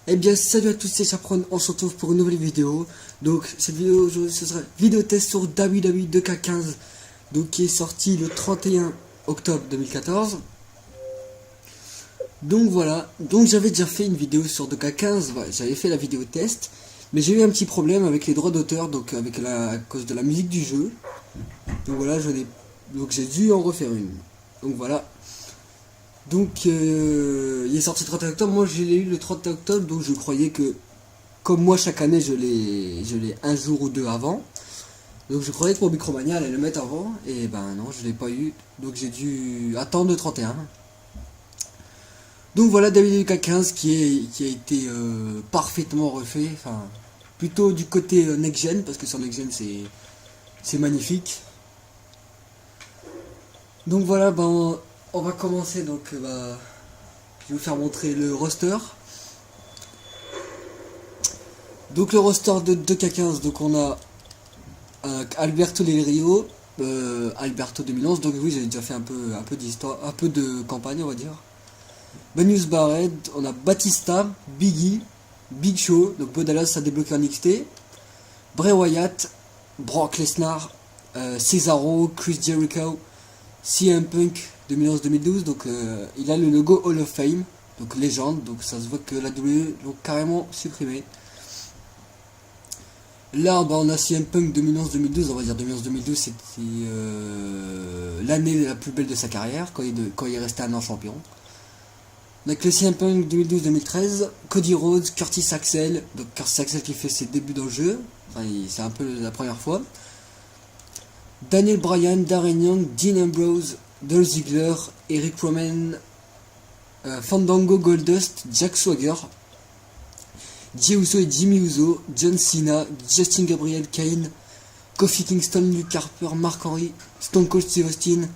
Eh bien salut à tous, c'est Chapron, on se retrouve pour une nouvelle vidéo. Donc cette vidéo aujourd'hui ce sera vidéo test sur WWE 2K15, donc qui est sorti le 31 octobre 2014. Donc voilà, donc j'avais déjà fait une vidéo sur 2K15, voilà, j'avais fait la vidéo test, mais j'ai eu un petit problème avec les droits d'auteur, donc à cause de la musique du jeu. Donc voilà, donc j'ai dû en refaire une. Donc voilà. Donc il est sorti le 31 octobre, moi je l'ai eu le 31 octobre, donc je croyais que, comme moi chaque année je l'ai un jour ou deux avant, donc je croyais que pour Micromania allait le mettre avant, et ben non, je l'ai pas eu, donc j'ai dû attendre le 31. Donc voilà WK15 qui a été parfaitement refait, enfin plutôt du côté next-gen, parce que sur next-gen c'est magnifique. Donc voilà, ben on va commencer, donc je vais vous faire montrer le roster. Donc le roster de 2K15, donc on a Alberto Del Rio, Alberto 2011, donc oui j'ai déjà fait un peu d'histoire, un peu de campagne on va dire. Benius Barrett, on a Batista, Biggie, Big Show, donc Bodalas ça a débloqué en NXT, Bray Wyatt, Brock Lesnar, Cesaro, Chris Jericho, CM Punk 2011-2012, donc il a le logo Hall of Fame, donc légende, donc ça se voit que la WWE l'ont carrément supprimé. Là, on a CM Punk 2011-2012, on va dire 2011-2012, c'était l'année la plus belle de sa carrière, quand il est resté un an champion. Donc le CM Punk 2012-2013, Cody Rhodes, Curtis Axel, donc Curtis Axel qui fait ses débuts dans le jeu, enfin, c'est un peu la première fois. Daniel Bryan, Darren Young, Dean Ambrose, Dolph Ziggler, Eric Rowan, Fandango Goldust, Jack Swagger, Jey Uso et Jimmy Uso, John Cena, Justin Gabriel, Kane, Kofi Kingston, Luke Harper, Mark Henry, Stone Cold Steve Austin,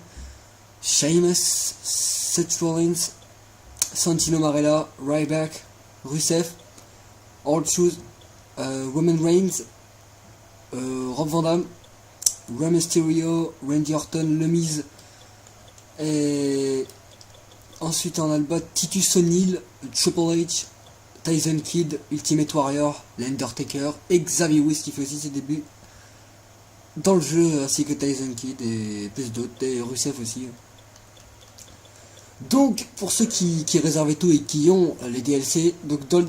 Sheamus, Seth Rollins, Santino Marella, Ryback, Rusev, R-Truth, Roman Reigns, Rob Van Dam, Rey Mysterio, Randy Orton, Le Miz, et ensuite on a le bot Titus O'Neil, Triple H, Tyson Kidd, Ultimate Warrior, l'Undertaker et Xavier Woods qui fait aussi ses débuts dans le jeu, ainsi que Tyson Kidd et plus d'autres, et Rusev aussi. Donc pour ceux qui réservaient tout et qui ont les DLC, donc dans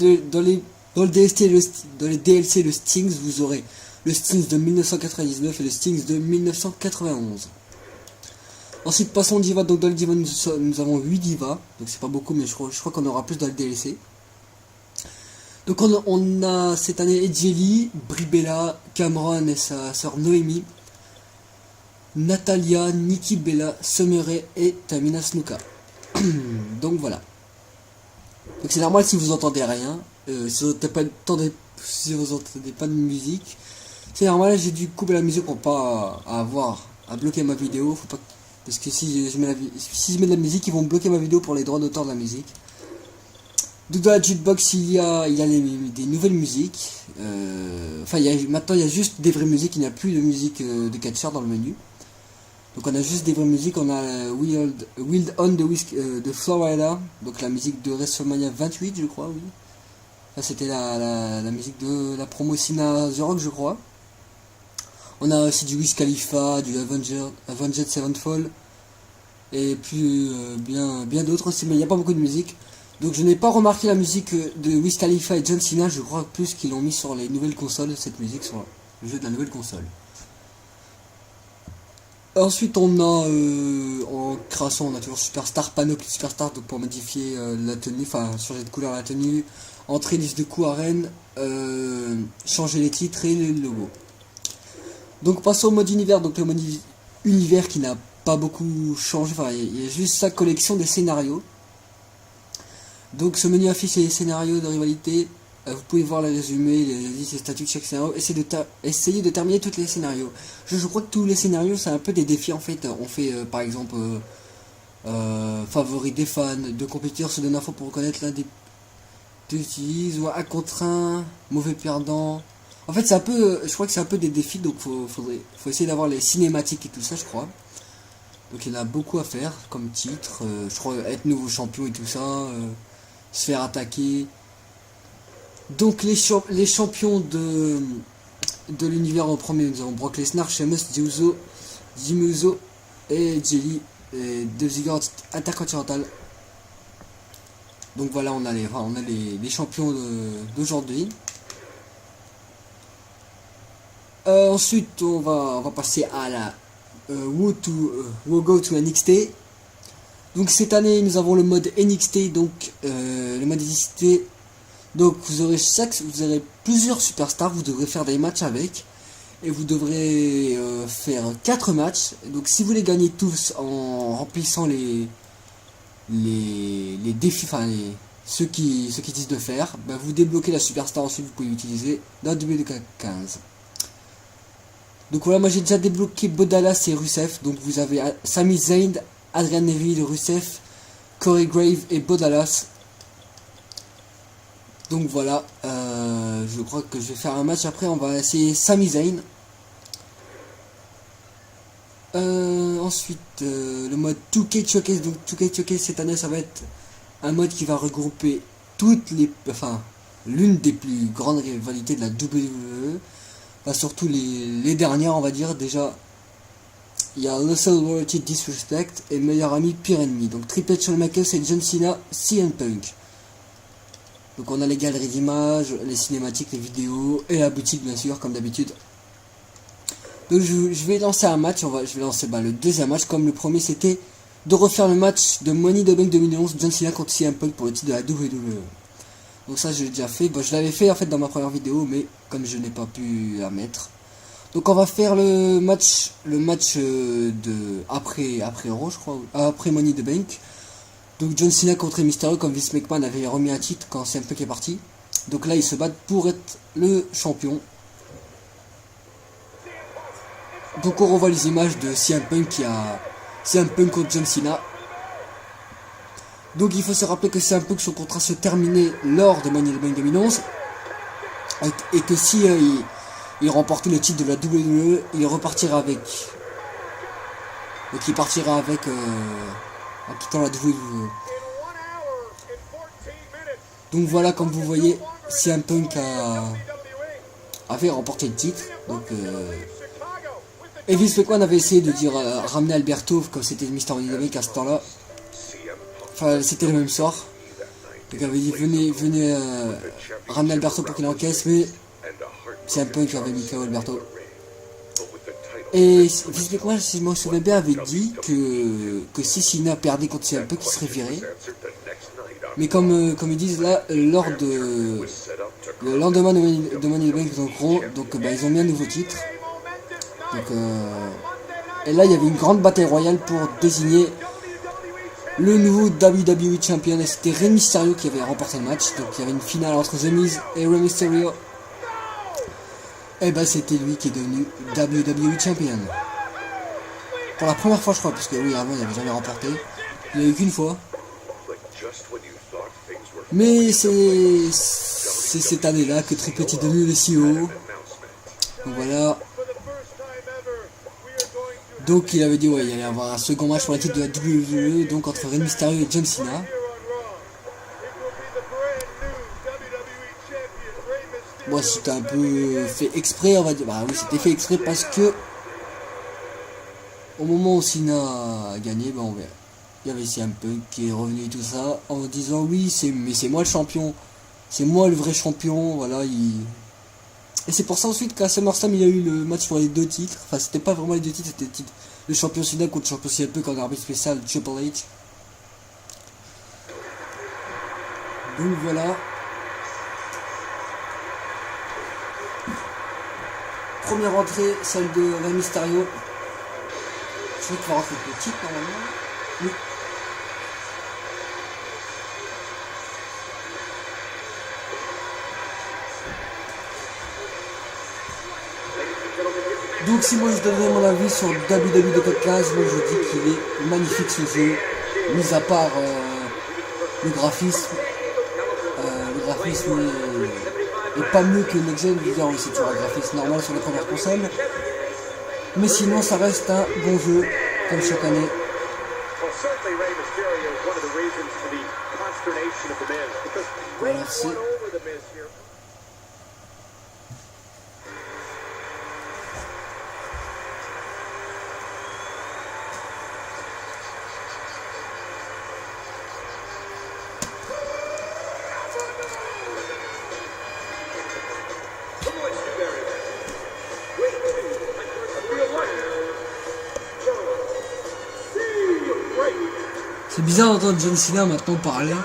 les DLC le Stings, vous aurez le Stings de 1999 et le Stings de 1991. Ensuite passons aux divas, donc dans le diva nous avons 8 divas, donc c'est pas beaucoup mais je crois qu'on aura plus dans le DLC. Donc on a cette année Edgy Lee, Brie Bella, Cameron et sa sœur Noémie, Natalia, Nikki Bella, Summer Rae et Tamina Snuka. Donc voilà. Donc c'est normal si vous entendez rien, si vous entendez pas de musique, c'est normal, j'ai dû couper la musique pour pas avoir à bloquer ma vidéo, faut pas, parce que si je mets de la musique, ils vont bloquer ma vidéo pour les droits d'auteur de la musique. Donc dans la jukebox il y a des nouvelles musiques, maintenant il y a juste des vraies musiques, il n'y a plus de musique de catcheur dans le menu. Donc on a juste des vraies musiques, on a Wild On de Florida, donc la musique de WrestleMania 28 je crois, oui. Ça c'était la musique de la promo Cena The Rock je crois. On a aussi du Wiz Khalifa, du Avenged Sevenfold, et puis bien d'autres aussi, mais il n'y a pas beaucoup de musique. Donc je n'ai pas remarqué la musique de Wiz Khalifa et John Cena, je crois plus qu'ils l'ont mis sur les nouvelles consoles, cette musique sur le jeu de la nouvelle console. Ensuite on a en création on a toujours Superstar, Panoply Superstar, donc pour modifier la tenue, enfin changer de couleur la tenue, entrer liste de coups arène, changer les titres et les logos. Donc passons au mode univers, donc le mode univers qui n'a pas beaucoup changé, enfin il y a juste sa collection des scénarios. Donc ce menu affiche les scénarios de rivalité, vous pouvez voir les résumés, les indices et statuts de chaque scénario, essayez de terminer tous les scénarios. Je crois que tous les scénarios c'est un peu des défis en fait, on fait par exemple favori des fans, deux compétiteurs se donnent info pour reconnaître l'un des deux utilisent, ou un contre un, mauvais perdant. En fait c'est un peu, je crois que c'est un peu des défis, donc faut essayer d'avoir les cinématiques et tout ça je crois. Donc il y en a beaucoup à faire comme titre, je crois être nouveau champion et tout ça, se faire attaquer. Donc les champions de l'univers en premier, nous avons Brock Lesnar, Sheamus, Jimmy Uso et Jelly et The Ziggler Intercontinental. Donc voilà, on a les champions d'aujourd'hui. Ensuite, on va passer à la We'll Go to NXT. Donc cette année, nous avons le mode NXT, donc le mode NXT. Donc vous aurez plusieurs superstars, vous devrez faire des matchs avec. Et vous devrez faire 4 matchs. Donc si vous les gagnez tous en remplissant les défis, enfin ceux qui disent de faire, bah, vous débloquez la superstar, ensuite vous pouvez l'utiliser dans W15. Donc voilà, moi j'ai déjà débloqué Bo Dallas et Rusev. Donc vous avez Sami Zayn, Adrian Neville, Rusev, Corey Grave et Bo Dallas. Donc voilà, je crois que je vais faire un match après, on va essayer Sami Zayn. Ensuite, le mode 2K Showcase. Donc 2K Showcase cette année, ça va être un mode qui va regrouper l'une des plus grandes rivalités de la WWE. Enfin, surtout les dernières, on va dire. Déjà, il y a Russell Royalty Disrespect et meilleur ami pire ennemi. Donc Triple H, Shawn Michaels et John Cena, CM Punk. Donc on a les galeries d'images, les cinématiques, les vidéos et la boutique bien sûr comme d'habitude. Donc je vais lancer un match, je vais lancer le deuxième match, comme le premier c'était de refaire le match de Money in the Bank 2011, John Cena contre CM Punk pour le titre de la WWE. Donc ça je l'ai déjà fait, je l'avais fait en fait dans ma première vidéo mais comme je n'ai pas pu la mettre. Donc on va faire le match de après Euro je crois, après Money in the Bank. Donc John Cena contre Mysterio, comme Vince McMahon avait remis un titre quand CM Punk est parti. Donc là ils se battent pour être le champion. Donc on revoit les images de CM Punk contre John Cena. Donc il faut se rappeler que CM Punk, son contrat se terminait lors de Money in the Bank 2011. Et que si il remportait le titre de la WWE, il repartira avec. Donc il partira avec en quittant la WWE. Donc voilà, comme vous voyez, CM Punk avait remporté le titre. Donc et Vince McMahon avait essayé de dire ramener Alberto comme c'était Mr. Money in the Bank à ce temps-là. Enfin c'était le même sort. Donc il avait dit venez ramener Alberto pour qu'il encaisse, mais CM Punk avait mis KO Alberto. Et Vince McMahon, si je me souviens bien, avait dit que si Cena perdait contre CM Punk, il serait viré. Mais comme ils disent là, le lendemain de Money in the Bank, donc ils ont mis un nouveau titre. Donc, et là il y avait une grande bataille royale pour désigner le nouveau WWE Champion. Et c'était Rey Mysterio qui avait remporté le match. Donc il y avait une finale entre The Miz et Rey Mysterio. Et c'était lui qui est devenu WWE Champion. Pour la première fois je crois, parce que oui avant il n'avait jamais remporté. Il n'y a eu qu'une fois. Mais c'est cette année-là que Triple H est devenu le CEO. Donc voilà. Donc il avait dit il allait y avoir un second match pour la titre de la WWE, donc entre Rey Mysterio et John Cena. Bon, c'était un peu fait exprès, on va dire. Bah oui, c'était fait exprès parce que au moment où Cena a gagné, on verra. Il y avait CM Punk qui est revenu et tout ça en disant oui, mais c'est moi le champion, c'est moi le vrai champion, voilà. Et c'est pour ça ensuite qu'à SummerSlam il y a eu le match pour les deux titres. Enfin, c'était pas vraiment les deux titres, c'était le champion Cena contre le champion CM Punk en arbitre spécial Triple H. Donc voilà. Première entrée, celle de Rey Mysterio. Je crois qu'il va rentrer le titre normalement. Oui. Donc si moi je donnais mon avis sur WWE 2015, moi je dis qu'il est magnifique ce jeu, mis à part le graphisme. Le graphisme est pas mieux que Next Gen, oui, c'est toujours un graphisme normal sur les premières consoles. Mais sinon ça reste un bon jeu, comme chaque année. Voilà, bizarre d'entendre John Cena maintenant parler.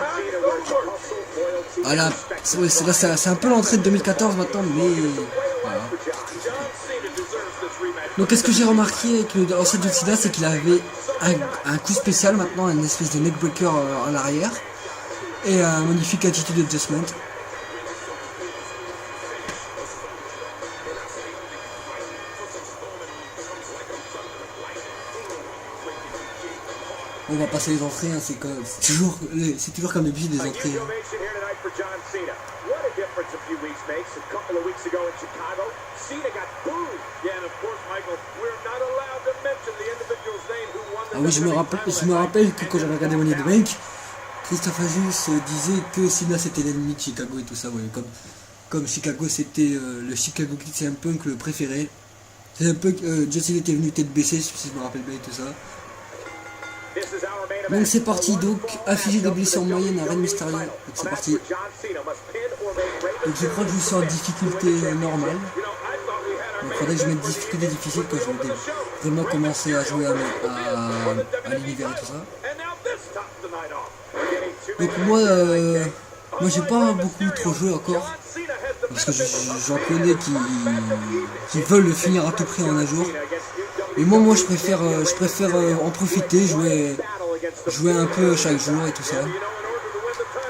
Voilà, c'est un peu l'entrée de 2014 maintenant, mais voilà. Donc qu'est-ce que j'ai remarqué avec l'ancien John Cena, c'est qu'il avait un coup spécial maintenant, une espèce de neckbreaker en arrière, et un magnifique attitude adjustment. On va passer les entrées, hein, c'est toujours comme d'habitude des entrées. Hein. Ah oui, je me rappelle que quand j'avais regardé Money in the Bank, Christophe Ajus disait que Cena c'était l'ennemi de Chicago et tout ça, ouais, comme Chicago c'était le Chicago Kid, c'est un punk le préféré. C'est un peu que John Cena était venu tête baissée, si je me rappelle bien et tout ça. Donc c'est parti, donc afficher des blessures moyennes à Rey Mysterio, donc c'est parti. Donc je crois que je suis en difficulté normale. Donc il faudrait que je mette difficulté difficile quand je vais vraiment commencer à jouer à l'univers et tout ça. Donc moi j'ai pas beaucoup trop joué encore. Parce que j'en connais qui veulent le finir à tout prix en un jour. Et moi je préfère en profiter, jouer un peu chaque jour et tout ça.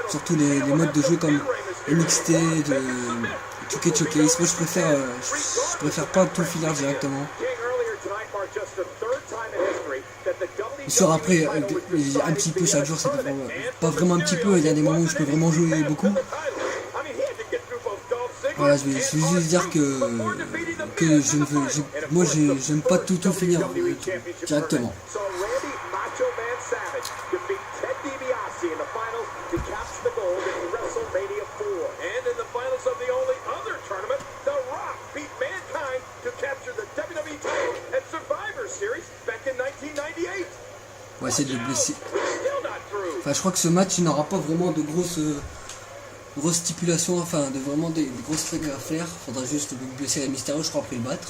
Surtout les modes de jeu comme NXT, de 2K Showcase. Moi je préfère pas tout finir directement. Histoire après, un petit peu chaque jour, c'est pas vraiment un petit peu, il y a des moments où je peux vraiment jouer beaucoup. Voilà, je vais juste dire que moi j'aime pas tout finir directement. On va essayer de le blesser. Enfin, je crois que ce match il n'aura pas vraiment de grosses stipulations, enfin de vraiment des grosses règles à faire. Faudra juste blesser Rey Mysterio, je crois, après le battre.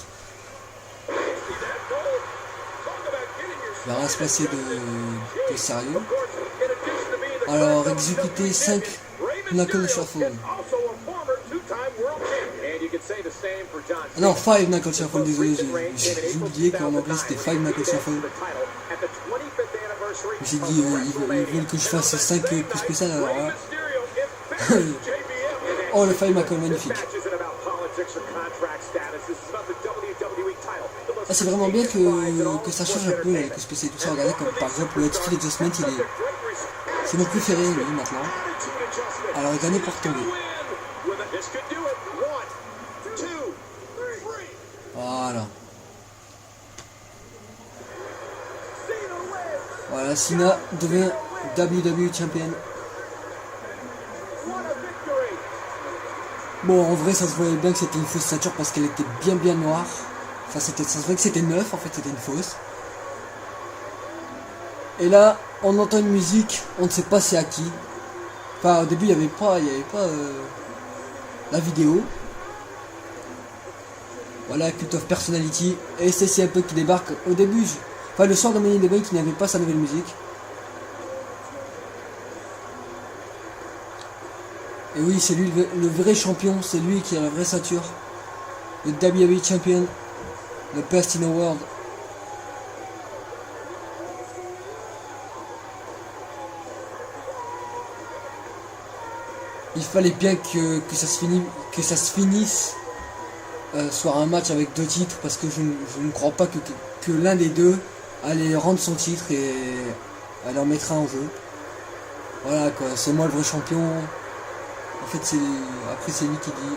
Il va rien se passer de sérieux. Alors exécuter 5 knuckle shuffle. Ah non, 5 knuckle shuffle, désolé, j'ai oublié qu'en anglais c'était 5 knuckle shuffle. J'ai dit ils veulent que je fasse 5 coups spéciaux, alors là. Oh, le 5 knuckle, magnifique. Ah, c'est vraiment bien que ça change un peu les coups spéciaux et tout ça. Regardez, comme par exemple le attitude adjustment, c'est mon préféré lui maintenant. Alors il gagne pour tomber. Voilà. Voilà, Cena devient WWE Champion. Bon, en vrai, ça se voyait bien que c'était une fausse ceinture parce qu'elle était bien noire. Enfin, ça se voyait que c'était neuf, en fait, c'était une fausse. Et là, on entend une musique, on ne sait pas c'est à qui. Enfin, au début, il n'y avait pas la vidéo. Voilà, Cult of Personality. Et c'est un peu qui débarque au début. Enfin, le soir de Money in the Bank, il n'avait pas sa nouvelle musique. Et oui, c'est lui le vrai champion, c'est lui qui a la vraie ceinture. Le WWE Champion, le best in the world. Il fallait bien que ça se finisse sur un match avec 2 titres, parce que je ne crois pas que l'un des deux allait rendre son titre et elle en mettra en jeu. Voilà quoi, c'est moi le vrai champion. En fait, après c'est lui qui dit.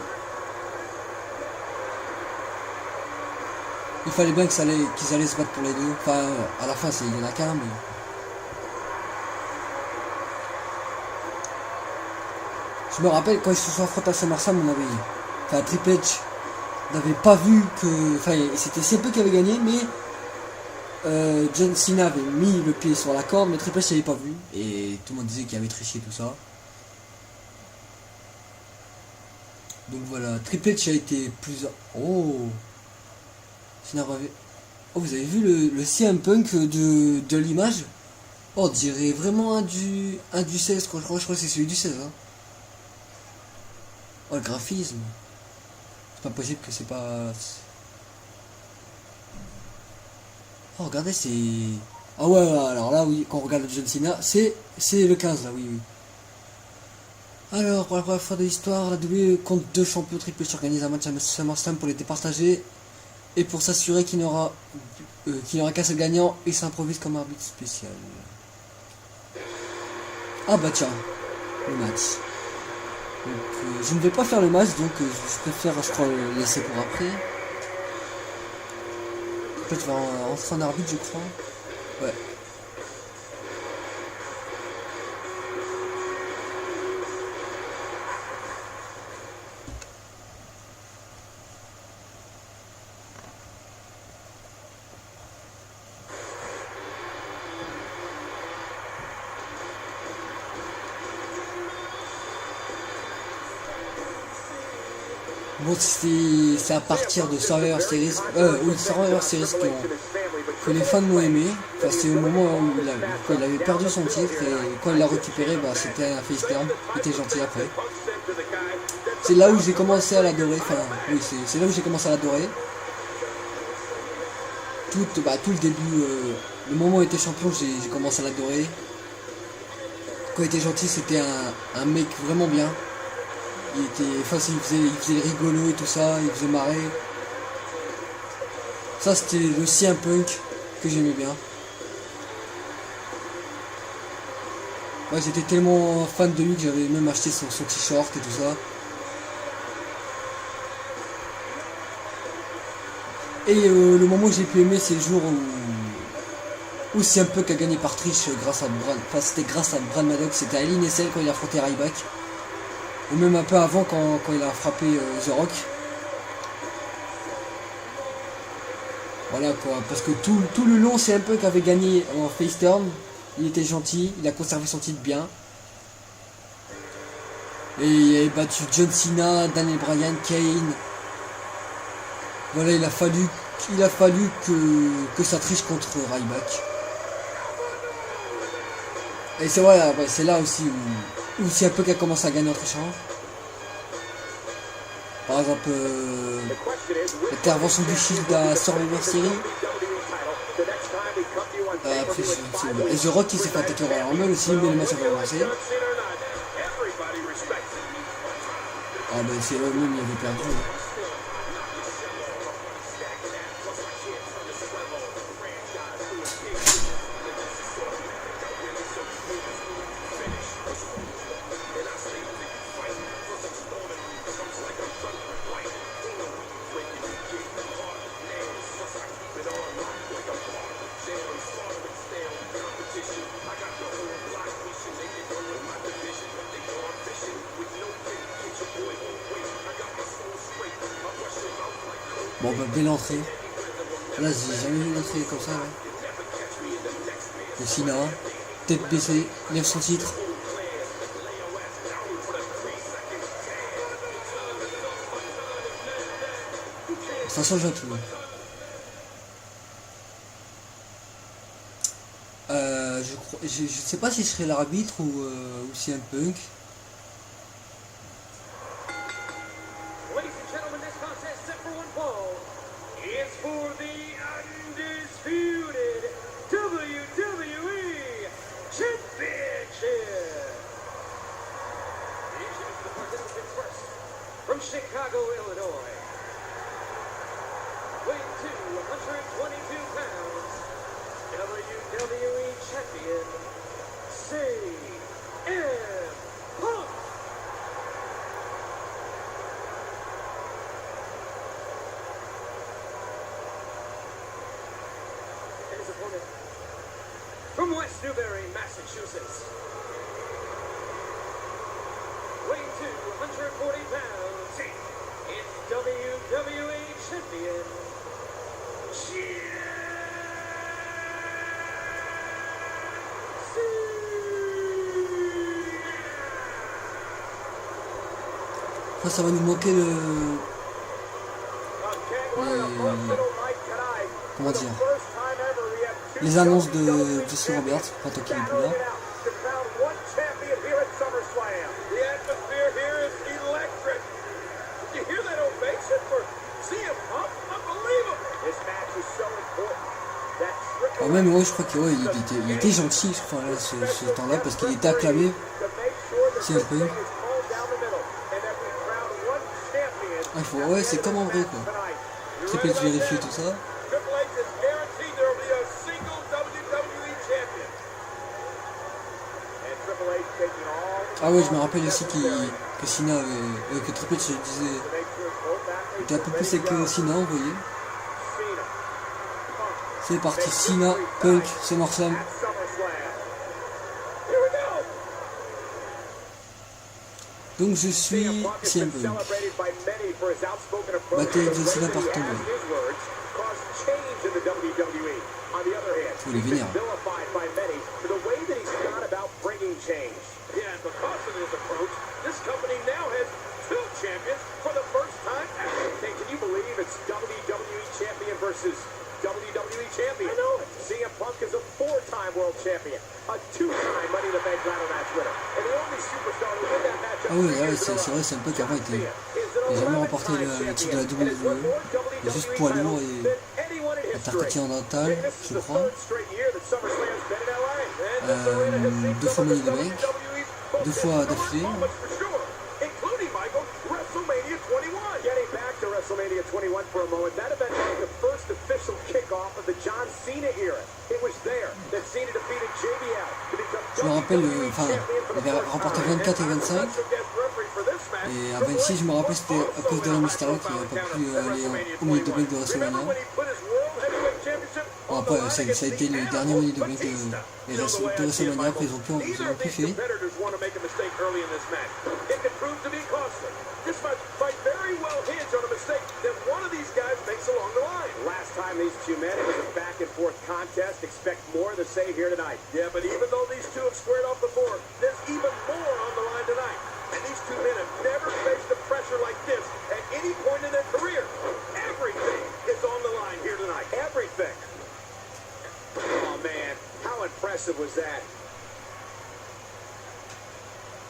Il fallait bien qu'ils allaient se battre pour les deux. Enfin, à la fin, il y en a qu'un, mais. Je me rappelle quand ils se sont affrontés à SummerSlam, Triple H n'avait pas vu que. Enfin, c'était CP qui avait gagné, mais. John Cena avait mis le pied sur la corde, mais Triple H n'avait pas vu. Et tout le monde disait qu'il avait triché tout ça. Donc voilà, Triple H a été plus... Oh, Cena revient. Oh, vous avez vu le CM Punk de l'image? Oh, on dirait vraiment un du 16, je crois que c'est celui du 16. Hein. Oh, le graphisme. C'est pas possible que c'est pas... Oh, regardez, c'est... Ah ouais, alors là, oui, quand on regarde John Cena, c'est le 15, là, oui, oui. Alors, pour la première fois de l'histoire, la WWE compte 2 champions triple H organise un match à SummerSlam pour les départager et pour s'assurer qu'il n'y aura qu'un seul gagnant, il s'improvise comme arbitre spécial. Ah bah tiens, le match. Donc, je ne vais pas faire le match, donc je préfère, je crois, le laisser pour après. En fait, je vais rentrer en arbitre, je crois. Ouais. Bon, c'est à partir de Survivor Series, oui, Survivor Series que les fans m'ont aimé. Enfin, c'est au moment où il avait perdu son titre et quand il l'a récupéré, bah, c'était un face turn. Il était gentil après. C'est là où j'ai commencé à l'adorer. Enfin, oui, c'est là où j'ai commencé à l'adorer. Tout le début, le moment où il était champion, j'ai commencé à l'adorer. Quand il était gentil, c'était un mec vraiment bien. Il était facile, il faisait rigolo et tout ça, il faisait marrer. Ça c'était le CM Punk que j'aimais bien. Ouais, j'étais tellement fan de lui que j'avais même acheté son t-shirt et tout ça. Et le moment où j'ai pu aimer, c'est le jour où CM Punk a gagné par triche grâce à Brad. Enfin, c'était grâce à Brad Maddox, c'était à l'INSL quand il a affronté Ryback. Ou même un peu avant quand il a frappé The Rock. Voilà quoi, parce que tout le long c'est un peu qu'avait gagné en face turn. Il était gentil, il a conservé son titre bien. Et il avait battu John Cena, Daniel Bryan, Kane. Voilà, il a fallu que ça triche contre Ryback. Et c'est vrai, ouais, c'est là aussi où c'est un peu qu'elle commence à gagner en trichant. Par exemple, l'intervention du Shield à Survivor Series. Après, et The Rock qui s'est fait attaquer au Royal Rumble aussi, mais le match a pas commencé. Ah ben c'est eux-mêmes, il avait perdu. Bon bah belle entrée. Là j'ai jamais vu une entrée comme ça là. Le Cena, tête baissée, lève son titre. Ça change un tout. Je sais pas si je serai l'arbitre ou si un punk. From Chicago, Illinois, weighing 122 pounds, WWE Champion, CM Punk. And his opponent, from West Newbury, Massachusetts, weighing 140 pounds, it's WWE Champion, Ça va nous manquer le... Comment dire? les annonces de Justin Roberts, pas tant qu'il est plus là. To crown one champion here at SummerSlam. The atmosphere here is electric. Did you hear that ovation for CM Punk? Unbelievable. This match is so important. That triple Ah, même ouais, je crois qu'il était gentil, je crois, là, ce temps-là, parce qu'il était acclamé. to make sure that CM this thing Punk. is all down the middle and that we crown one champion. Ah, il faut, ouais, c'est comme en vrai, quoi. Triple H vérifier tout ça. Triple H is guaranteed there will be a single WWE champion. And Triple H taking all Ah ouais, je me rappelle aussi que Cena avait, que Triple H disait, to make sure both athletes était un peu plus avec Cena, vous voyez. Cena, Punk, C'est parti, Cena, Punk, SummerSlam. at SummerSlam. Here we go. Donc je suis Punk has CM been Punk. celebrated by many for his outspoken approach Battle to de Cena par wrestling, tombeau. as his words, caused change in the WWE. On the other hand, Faut les he's been vénérer. vilified by many for the way that he's gone about bringing change. Yeah, and because of his approach, this company now has two champions for the first time ever. Hey, can you believe it's WWE champion versus WWE champion? I know it. CM Punk is a four-time world champion, a two-time Money in the Bank ladder match winner, and the only superstar to win that match. Ah oui, là, c'est vrai, CM Punk avant il n'a jamais remporté le titre de la WWE. Il est juste poids lourd et intercontinental, je crois. Deux fois Money in the Bank, deux fois d'affilée. Including Michael, WrestleMania 21. Getting back to WrestleMania 21 for a moment, that event marked the first official kickoff of the John Cena era. It was there that Cena defeated JBL to become Je me rappelle, WWE enfin, champion for the il avait first remporté time. 24 et 25. Special guest referee for this match, Et à Triple 26, je me rappelle, H c'était à cause de Rey Mysterio qui n'avait pas pu aller au milieu de Bank de WrestleMania. Remember when he put his World Heavyweight Championship Bon, on the après, line ça a against été the le dernier Animal Money in the Bank Batista? de You know the way I see it, WrestleMania. Après, Michael. ils ont Neither of plus these fait. competitors want to make a mistake early in this match. It could prove to be costly. This match might very well hinge on a mistake that one of these guys makes along the line. Last time these two met, it was a back and forth contest. Expect more of the same here tonight. Yeah, but even though these two have squared off before, there's even more on the line tonight. And these two men have never faced the pressure like this at any point in their career. Everything is on the line here tonight. Everything. Oh man, how impressive was that?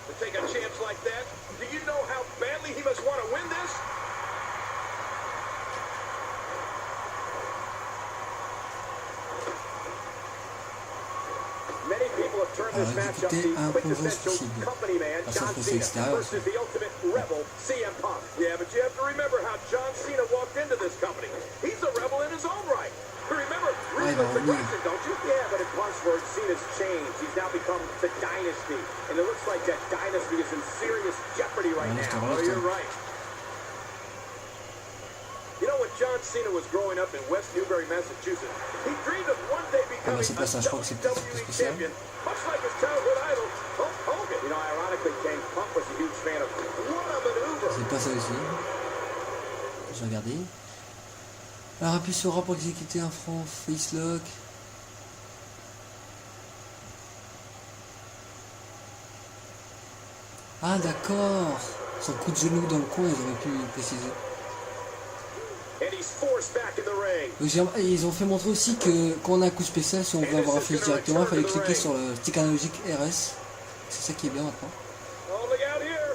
To take a chance like that, do you know how badly he must want to win this? Many people have turned this Alors, match up exécuter the un concours quintessential possible. company man, Ah, ça, John c'est Cena, extérieur. versus the ultimate rebel, CM Punk. Yeah, but you have to remember how John Cena walked into this company. He's a rebel in his own right. Remember ruthless non, oui. aggression, don't you? Yeah, but in Punk's words, Cena's changed. He's now become the dynasty. And it looks like that dynasty is in serious jeopardy right Ouais, now. c'est Oh, vrai, you're right. You know, when John Cena was growing up in West Newbury, Massachusetts, he dreamed of one day becoming c'est pas ça, je crois que c'est plus WWE spécial. champion, much like his childhood idol, Hulk Hogan. You know, ironically, King Punk was a huge fan of what a maneuver. C'est pas ça aussi. J'ai regardé. Alors, appuie sur A pour exécuter un front facelock. Ah, d'accord. Son coup de genou dans le coin, ils auraient pu préciser. And he's forced back in the ring. Donc, ils ont fait montrer aussi que quand on a un coup spécial, si on veut avoir un finish directement, il fallait cliquer sur le stick analogique RS. C'est ça qui est bien maintenant. Oh, look out here.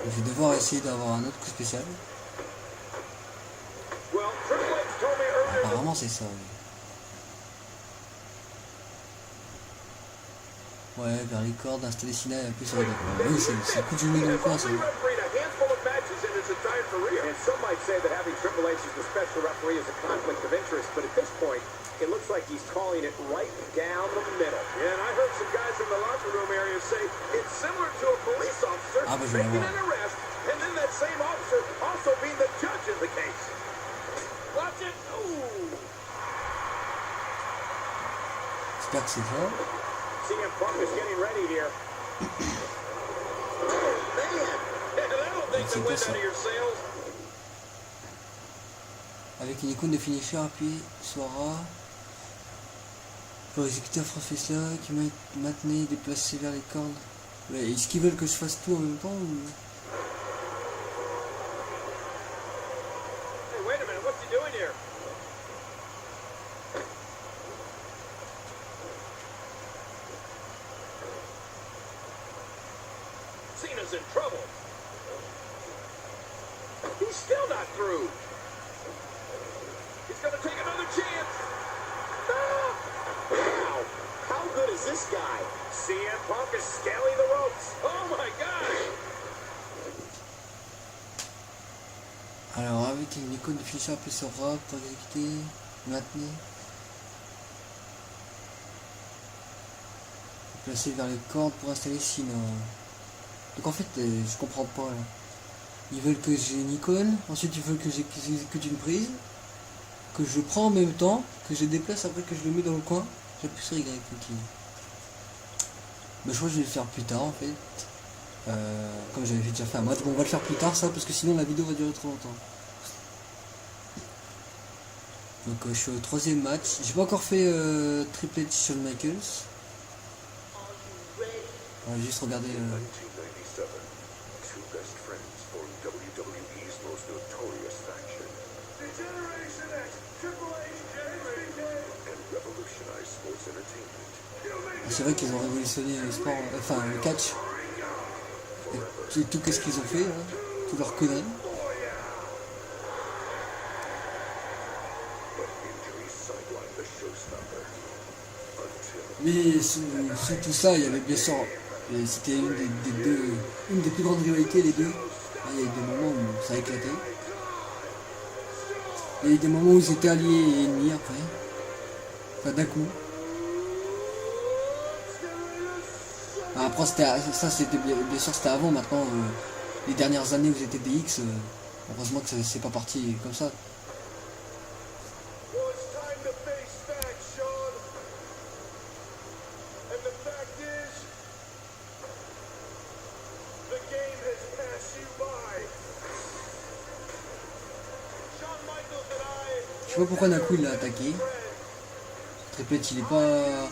Donc, je vais devoir essayer d'avoir un autre coup spécial. Well, Triple H told me earlier that Apparemment, c'est ça. Oui. Ouais, vers les cordes, installer Cena et appuyer sur les deux. Oui, c'est le coup de genou dans le coin, ça. only refereed a handful of matches in his entire career. And some might say that having Triple H as the special referee is a conflict of interest, but at this point, it looks like he's calling it right down the middle. Yeah, and I heard some guys in the locker room area say it's similar to a police officer Ah, bah, je vais making voir. an arrest, and then that same officer also being the judge in the case. Watch it. Ooh. J'espère que c'est ça. CM Punk is getting ready here. Oh, man. That'll take the wind out of your sails. Avec une icône de finisher, appuyez sur A pour exécuter un front facelock, maintenez, déplacer vers les cordes. Ouais, est-ce qu'ils veulent que je fasse tout en même temps ou... Hey, wait a minute. What's he doing here? Cena's in trouble. He's still not through. He's gonna take another chance. Ah! Wow, how good is this guy? CM Punk is scaling the ropes. Oh my gosh! Alors avec une icône de finisher appuyez sur RAP pour exécuter, maintenir. Placer vers les cordes pour installer sinon. Donc en fait je comprends pas là. Ils veulent que j'ai une icône, ensuite ils veulent que j'exécute une prise, que je prends en même temps, que je déplace après que je le mets dans le coin. J'appuie sur Y, ok. Mais je crois que je vais le faire plus tard en fait. Comme j'avais déjà fait un match. Bon, on va le faire plus tard ça parce que sinon la vidéo va durer trop longtemps. Donc je suis au troisième match. J'ai pas encore fait Triple H Shawn Michaels. On va juste regarder. C'est vrai qu'ils ont révolutionné le sport, enfin le catch. Et tout ce qu'ils ont fait, hein, tout leur conneries. Mais sous tout ça, il y avait bien sûr, c'était une des plus grandes rivalités, les deux. Il y a eu des moments où ça a éclaté. Il y a eu des moments où ils étaient alliés et ennemis après. Enfin d'un coup. Après ça c'était bien sûr c'était avant, maintenant les dernières années où j'étais DX, heureusement que c'est pas parti comme ça. Je sais pas pourquoi d'un coup il l'a attaqué. Triple H il est pas.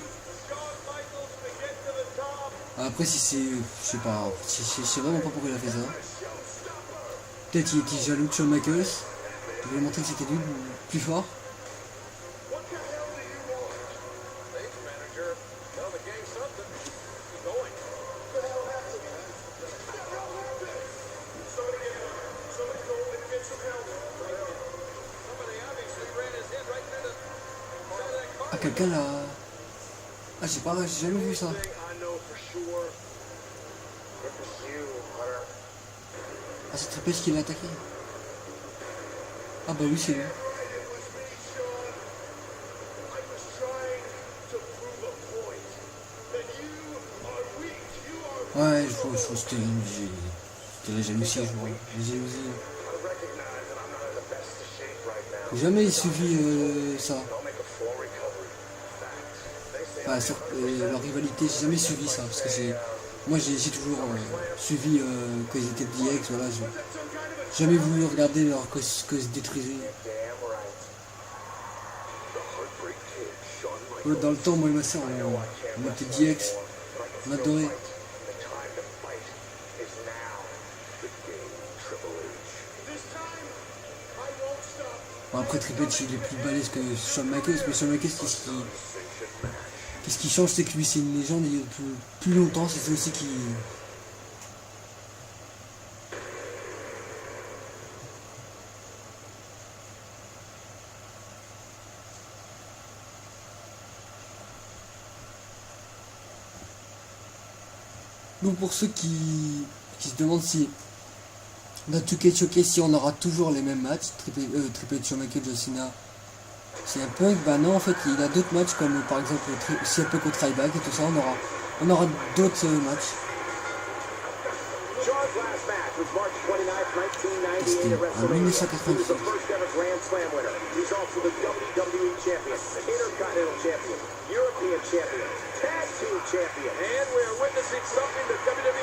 Après si c'est. Je sais pas. Je sais vraiment pas pourquoi il a fait ça. Peut-être il était jaloux de Shawn Michaels. Il voulait montrer que c'était lui plus fort. Ah quelqu'un là. Ah j'ai jamais vu ça. Ah c'est Triple H qui l'a attaqué. Ah bah oui c'est lui. Ouais je trouve que c'était la jalousie, je vois. La jalousie. J'ai jamais suivi ça. Enfin, leur rivalité, j'ai jamais suivi ça parce que moi j'ai toujours suivi quand ils étaient DX, voilà, j'ai jamais voulu regarder leur que se détruisaient. Ouais, dans le temps, moi et ma soeur, on était DX, on adorait. Bon, après Triple H il est plus balèze que Shawn Michaels, mais Shawn Michaels qu'est-ce qui change, c'est que lui c'est une légende, il est plus longtemps, c'est ça aussi qui. Donc pour ceux qui se demandent si dans Tuket Showcase si on aura toujours les mêmes matchs, Triple H, Shawn Michaels, John Cena, c'est un punk, bah non en fait il y a d'autres matchs comme par exemple si un peu contre Ryback et tout ça, on aura d'autres matchs. C'était en 1996.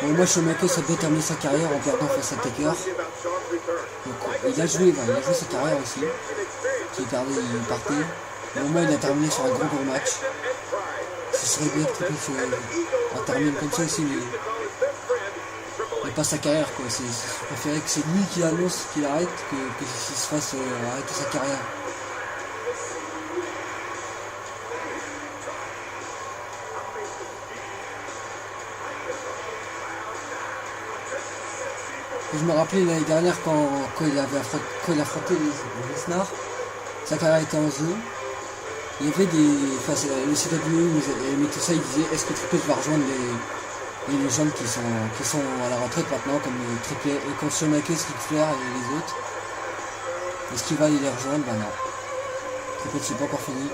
Bon, moi Shawn Michaels ça doit terminer sa carrière en perdant face à Taker. Donc il a joué sa carrière aussi. S'il perdait, il partait. Mais au moins il a terminé sur un gros match. Ce serait bien que Triple H termine comme ça aussi, mais pas sa carrière quoi. Je préférais que c'est lui qui annonce qu'il arrête que qu'il se fasse arrêter sa carrière. Et je me rappelais l'année dernière quand il affrontait Lesnar, sa carrière était en jeu. Il y avait enfin le CW et tout ça, il disait est-ce que Triple H va rejoindre les légendes qui sont à la retraite maintenant, comme Triple et comme Shawn Michaels, Ric Flair et les autres. Est-ce qu'il va les rejoindre? Bah non. Triple H c'est pas encore fini.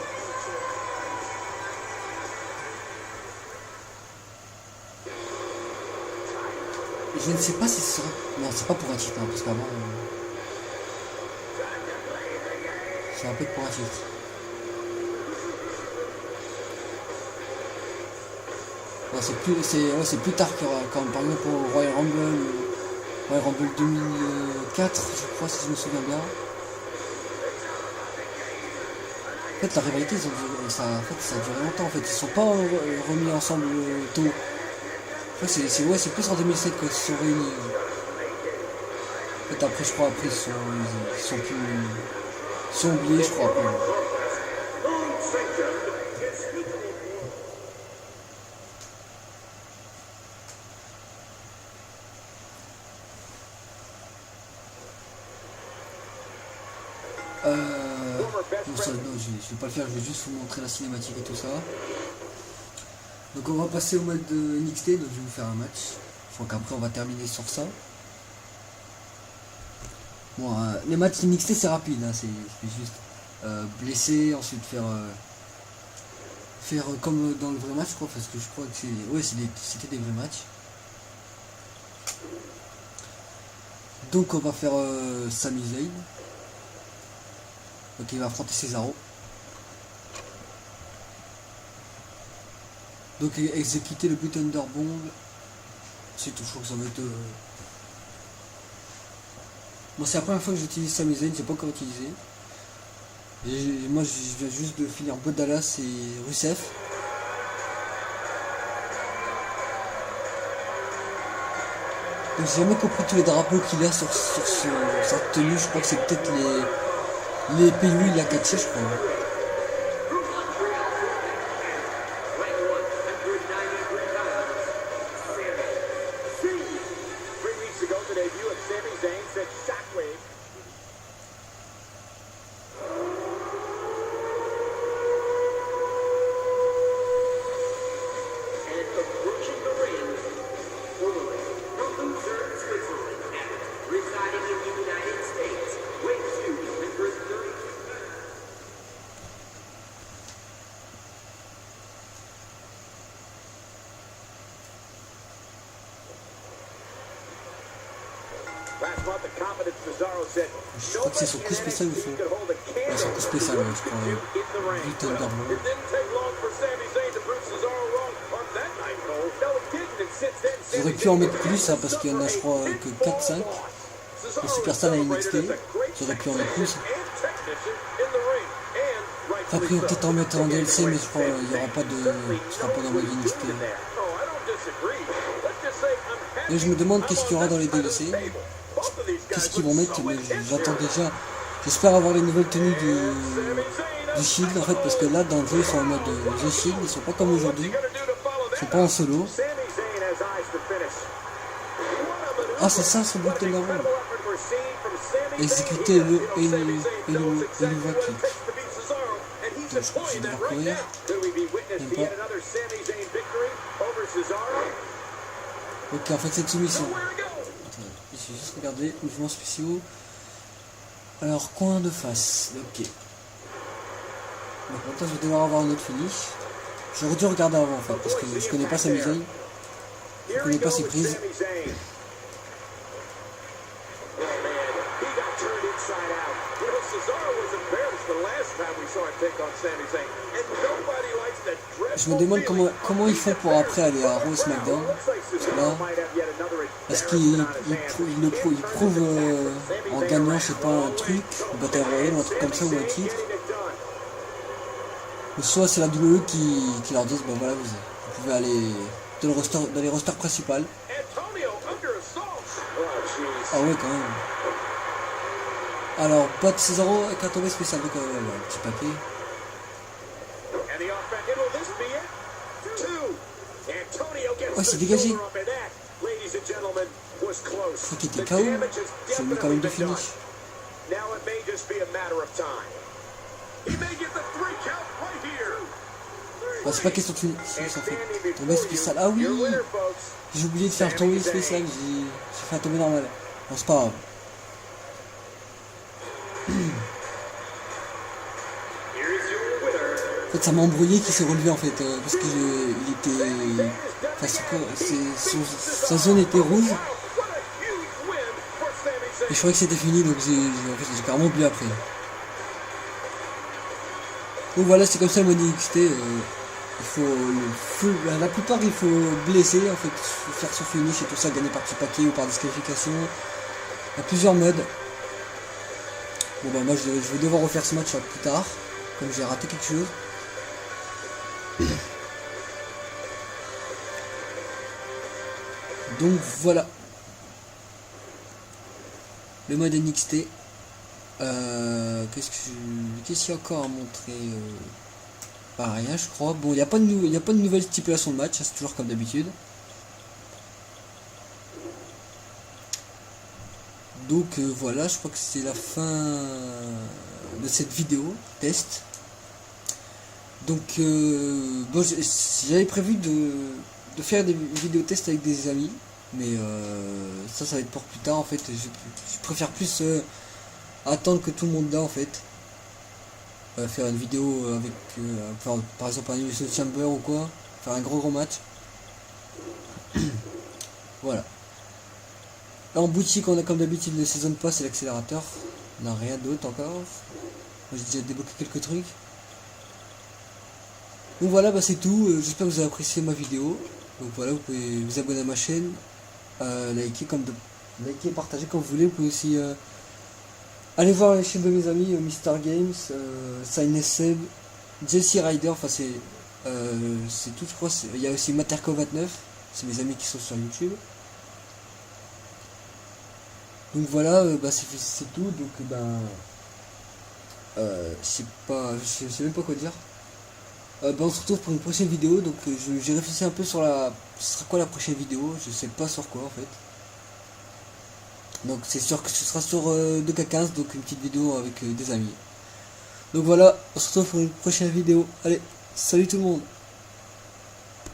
Je ne sais pas si ce sera... Non, c'est pas pour un titre, hein, parce qu'avant... C'est un peu pour un titre. Ouais, c'est plus tard qu'il y aura, quand par exemple au Royal Rumble 2004, je crois, si je me souviens bien. En fait, la rivalité, ça a duré longtemps, en fait. Ils sont pas remis ensemble tôt. En fait, c'est plus en 2007 qu'ils se sont réunis. En fait, après, je crois, après, ils sont oubliés, je crois, après. Non, je vais pas le faire, je vais juste vous montrer la cinématique et tout ça. Donc on va passer au mode de NXT, donc je vais vous faire un match. Je crois qu'après on va terminer sur ça. Bon, les matchs NXT c'est rapide, hein, c'est juste blesser, ensuite faire comme dans le vrai match, quoi, parce que je crois que c'était des vrais matchs. Donc on va faire Sami Zayn. Donc il va affronter Cesaro. Donc exécuter le but Underbomb. C'est tout, je crois que ça va être... Bon, c'est la première fois que j'utilise Sami Zayn, j'ai pas encore utilisé. Et moi je viens juste de finir Bo Dallas et Rusev. Donc j'ai jamais compris tous les drapeaux qu'il a sur sa tenue, je crois que c'est peut-être les pays où il a catché, je crois. Je crois que c'est son coup spécial ou son... Ouais, son coup spécial, ouais, je crois. But Underbomb. J'aurais pu en mettre plus, hein, parce qu'il y en a, je crois, que 4-5. Le Superstar à NXT. J'aurais pu en mettre plus. Après, peut-être en mettre en DLC, mais je crois qu'il n'y aura pas de... Ce sera pas dans le NXT. Et je me demande qu'est-ce qu'il y aura dans les DLC. Qu'est-ce qu'ils vont mettre, mais j'attends déjà. J'espère avoir les nouvelles tenues du Shield en fait, parce que là dans le jeu ils sont en mode The Shield, ils sont pas comme aujourd'hui, ils sont pas en solo. Ah c'est ça ce but de la roue. Exécuter le Eluvaki. Donc je crois que je vais devoir courir. Même pas. Ok, en fait c'est une soumission. J'ai juste regardé mouvements spéciaux. Alors coin de face, ok. Donc maintenant je vais devoir avoir un autre finish. J'aurais dû regarder avant en fait, parce que je connais pas Sami Zayn. Je connais pas ses prises. Je me demande comment ils font pour après aller à Raw SmackDown. Parce qu'ils prouvent en gagnant, je sais pas, un truc, une bataille royale, un truc comme ça, ou un titre. Ou soit c'est la WWE qui leur dit, ben voilà, vous pouvez aller dans les rosters principales. Ah ouais, quand même. Alors, pas de Cesaro avec un tombé spécial, donc voilà, petit paquet. Ouais, c'est dégagé. gentlemen, was close. Je crois qu'il était The KO. damage has J'ai mis quand même definitely du been done. finish. Now it may just be a matter of time. He may get the 3 count right here. Bah, c'est pas question de finish, And ça fait. standing Tomber before you, spécial. Ah oui, your winner, folks. j'ai oublié de faire tomber spécial, j'ai fait un tomber normal. Bon, c'est pas grave. Here's your winner. En fait, ça m'a embrouillé qu'il s'est relevé en fait, parce que il était. Enfin, sa zone était rouge, Wow, what a huge win for Sami et Zayn. je croyais que c'était fini, donc en fait, j'ai carrément oublié après. Donc voilà, c'est comme ça le mode NXT. Il faut, la plupart il faut blesser en fait, faire son finish et tout ça, gagner par petit paquet ou par disqualification. Il y a plusieurs modes. Bon bah moi je vais devoir refaire ce match plus tard, comme j'ai raté quelque chose. Donc voilà. Le mode NXT. Qu'est-ce qu'il y a encore à montrer Pas rien je crois. Bon, il n'y a pas de nouvelle stipulation de match, c'est toujours comme d'habitude. Donc voilà, je crois que c'est la fin de cette vidéo test. Donc bon, j'avais prévu de faire des vidéos test avec des amis, mais ça va être pour plus tard en fait. Je préfère plus attendre que tout le monde là en fait. Faire une vidéo avec par exemple un Elimination Chamber ou quoi, faire un gros match. Voilà. Là, en boutique on a comme d'habitude le Season Pass et l'accélérateur. On n'a rien d'autre encore. Moi j'ai déjà débloqué quelques trucs. Donc voilà, bah c'est tout. J'espère que vous avez apprécié ma vidéo. Donc voilà, vous pouvez vous abonner à ma chaîne, liker et partager quand vous voulez. Vous pouvez aussi aller voir les chaînes de mes amis, Mister Games, Sign Seb, Jesse Rider. Enfin c'est tout, je crois. Il y a aussi Materco29. C'est mes amis qui sont sur YouTube. Donc voilà, bah c'est tout. Donc je sais même pas quoi dire. Bah on se retrouve pour une prochaine vidéo. Donc j'ai réfléchi un peu sur ce sera quoi la prochaine vidéo. Je sais pas sur quoi en fait. Donc c'est sûr que ce sera sur 2K15, donc une petite vidéo avec des amis. Donc voilà, on se retrouve pour une prochaine vidéo. Allez, salut tout le monde.